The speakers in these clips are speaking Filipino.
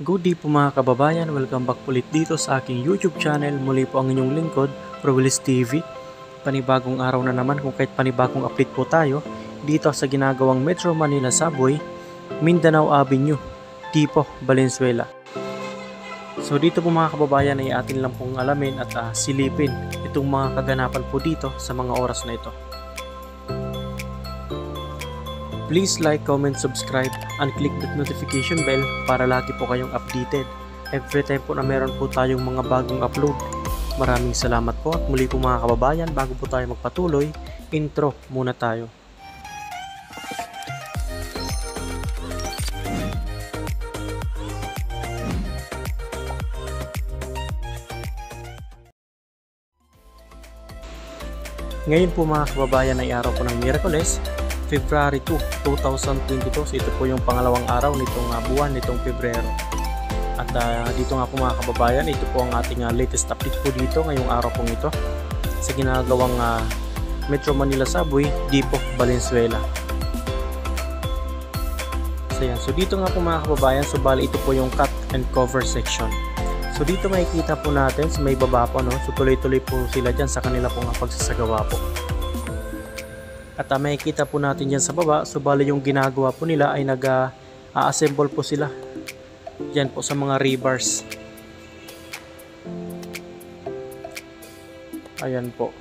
Good day po mga kababayan, welcome back ulit dito sa aking YouTube channel. Muli po ang inyong lingkod, Rowilis TV. Panibagong araw na naman kung kahit panibagong update po tayo dito sa ginagawang Metro Manila Subway, Mindanao Avenue, Tipo, Valenzuela. So dito po mga kababayan ay atin lang pong alamin at silipin itong mga kaganapan po dito sa mga oras na ito. Please like, comment, subscribe, and click that notification bell para lagi po kayong updated every time po na meron po tayong mga bagong upload. Maraming salamat po at muli po mga kababayan, bago po tayo magpatuloy, intro muna tayo. Ngayon po mga kababayan ay araw po ng Miyerkules, February 2, 2022. So ito po yung pangalawang araw nitong buwan nitong Pebrero. At dito nga po mga kababayan, ito po ang ating latest update po dito ngayong araw pong ito sa ginagawang Metro Manila Subway, Tipo, Valenzuela. So yan, so dito nga po mga kababayan, so bali ito po yung cut and cover section. So dito makikita po natin sa may baba po, no? So tuloy-tuloy po sila dyan sa kanila pong pagsasagawa po. At makikita po natin dyan sa baba, so bali yung ginagawa po nila ay nag-assemble po sila dyan po sa mga rebars. Ayan po.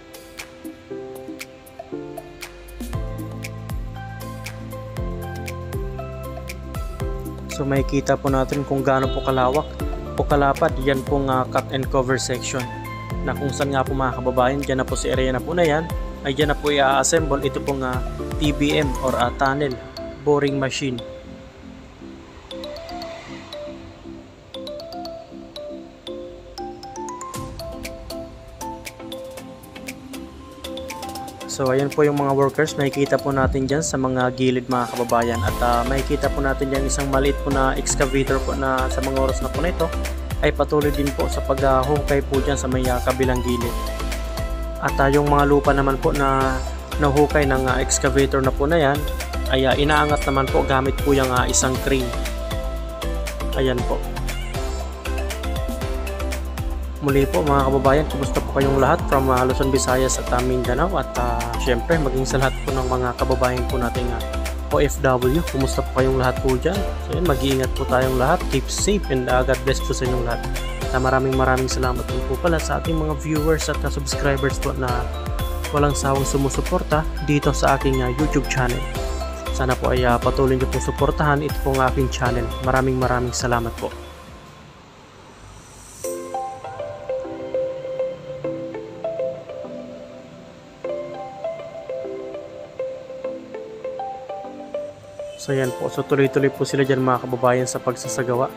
So makikita po natin kung gaano po kalawak o kalapad yan pong cut and cover section, na kung saan nga po mga kababayan, dyan na po si area na po na yan, ay dyan na po i-assemble ito pong TBM or tunnel boring machine. So ayan po yung mga workers, makikita po natin dyan sa mga gilid mga kababayan, at makikita po natin dyan isang maliit po na excavator po na sa mga oras na po na ito ay patuloy din po sa paghukay po dyan sa may kabilang gilid. At yung mga lupa naman po na nahukay ng excavator na po na yan ay inaangat naman po gamit po yung isang crane. Ayan po. Muli po mga kababayan, kumusta po kayong lahat from Luzon, Visayas at Mindanao, at syempre maging sa lahat po ng mga kababayan po nating OFW, kumusta po kayong lahat po dyan. So yun, mag-iingat po tayong lahat, keep safe, and God bless po sa inyong lahat. Maraming salamat po pala sa ating mga viewers at subscribers po na walang sawang sumusuporta dito sa aking YouTube channel. Sana po ay patuloy niyo pong suportahan ito pong aking channel. Maraming salamat po. So yan po, so tuloy-tuloy po sila dyan mga kababayan sa pagsasagawa.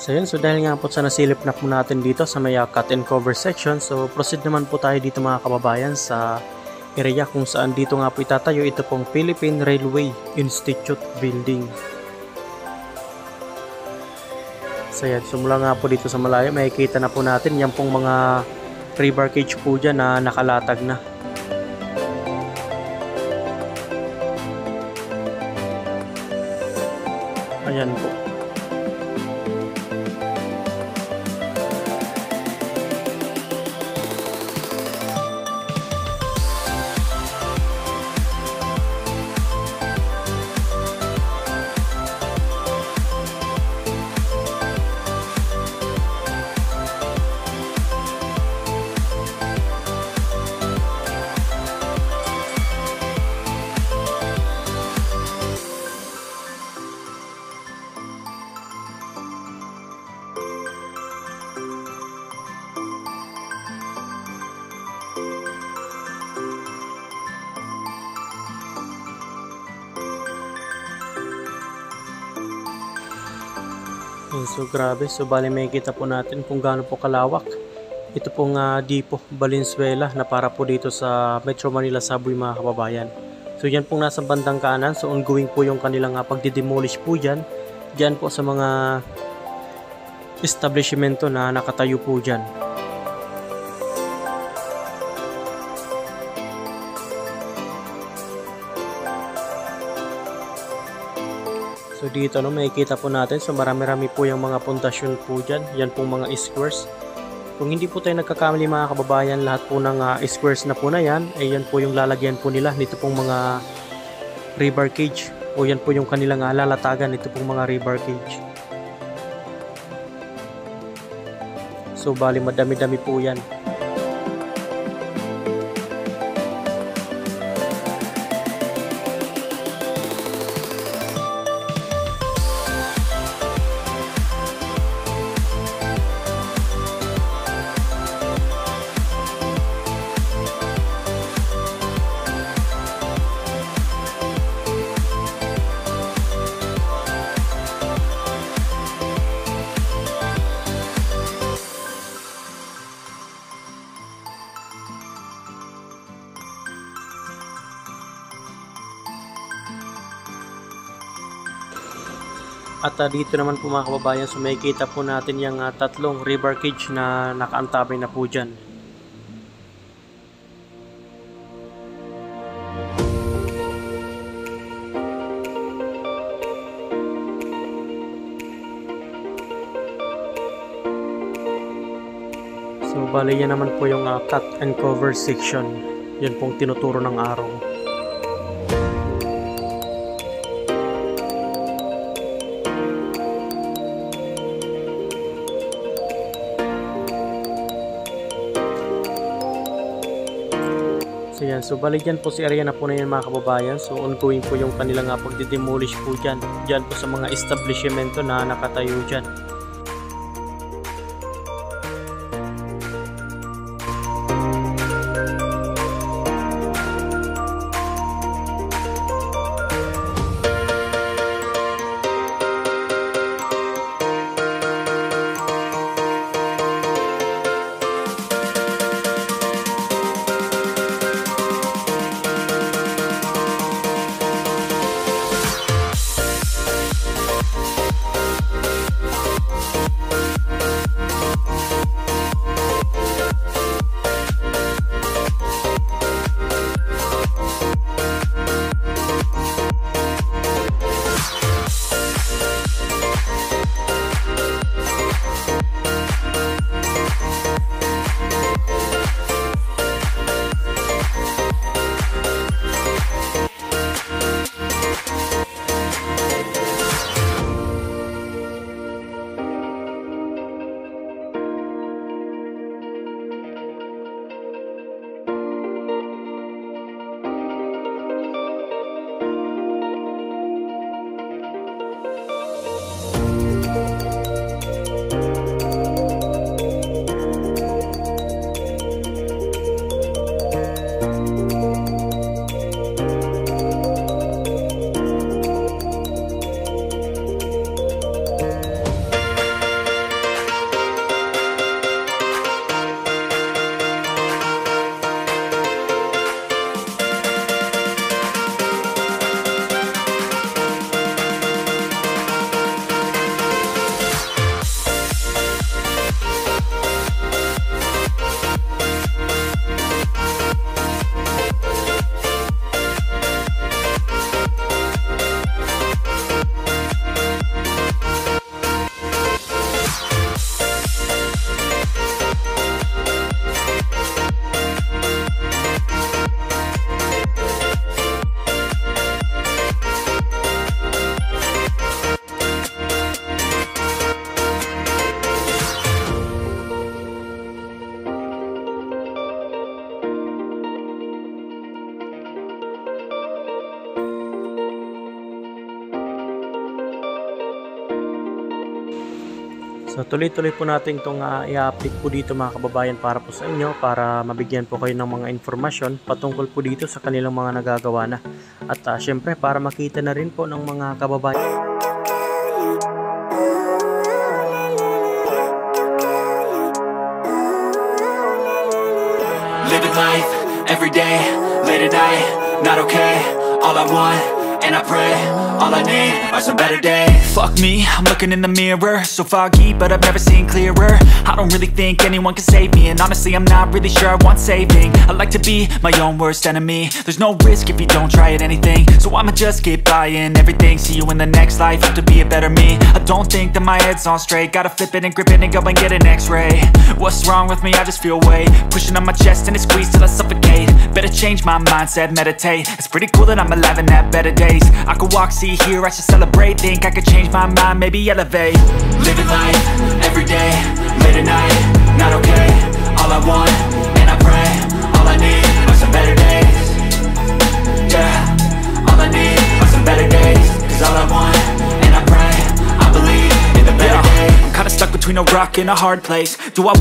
So yun, so dahil nga po sa nasilip na po natin dito sa may cut and cover section, so proceed naman po tayo dito mga kababayan sa area kung saan dito nga po itatayo ito pong Philippine Railway Institute Building. So yan, so mula nga po dito sa malayo, makikita na po natin yan pong mga rebar cage po dyan na nakalatag na. Ayan po. So grabe, so bali makikita po natin kung gaano po kalawak ito pong Tipo, Valenzuela, na para po dito sa Metro Manila Subway mga kababayan. So yan pong nasa bandang kanan, so ongoing po yung kanilang pagdidemolish po dyan po sa mga establishmento na nakatayo po dyan. So dito makikita po natin, so marami-rami po yung mga pundasyon po dyan. Yan pong mga squares. Kung hindi po tayo nagkakamali mga kababayan, lahat po ng squares na po na yan, ay yan po yung lalagyan po nila nito pong mga rebar cage. O yan po yung kanilang lalatagan nito pong mga rebar cage. So bali madami-dami po yan. At dito naman po mga kababayan, so makikita po natin yung tatlong rebar cage na nakaantabay na po dyan. So bali yan naman po yung cut and cover section. Yan pong tinuturo ng araw. So yan, so bali dyan po si area na po na yan mga kababayan. So ongoing po yung kanilang pagdidemolish po dyan. Dyan po sa mga establishmento na nakatayo dyan. So tuloy-tuloy po natin itong i-update po dito mga kababayan para po sa inyo, para mabigyan po kayo ng mga informasyon patungkol po dito sa kanilang mga nagagawa na. At syempre para makita na rin po ng mga kababayan. Living life, every day, late at night, not okay. All I want and I pray. All I need are some better days. Fuck me, I'm looking in the mirror, so foggy, but I've never seen clearer. I don't really think anyone can save me, and honestly I'm not really sure I want saving. I like to be my own worst enemy. There's no risk if you don't try at anything, so I'ma just keep buying everything. See you in the next life, have to be a better me. I don't think that my head's on straight, gotta flip it and grip it and go and get an x-ray. What's wrong with me? I just feel weight pushing on my chest and it squeezes till I suffocate. Better change my mindset, meditate. It's pretty cool that I'm alive and have better days. I could walk, see, hear, I should celebrate. Think I could change my mind, maybe elevate. Living life, everyday, late at night, not okay. All I want, and I pray, all I need are some better days. Yeah, all I need are some better days. Cause all I want, and I pray, I believe in the better days. I'm kinda stuck between a rock and a hard place. Do I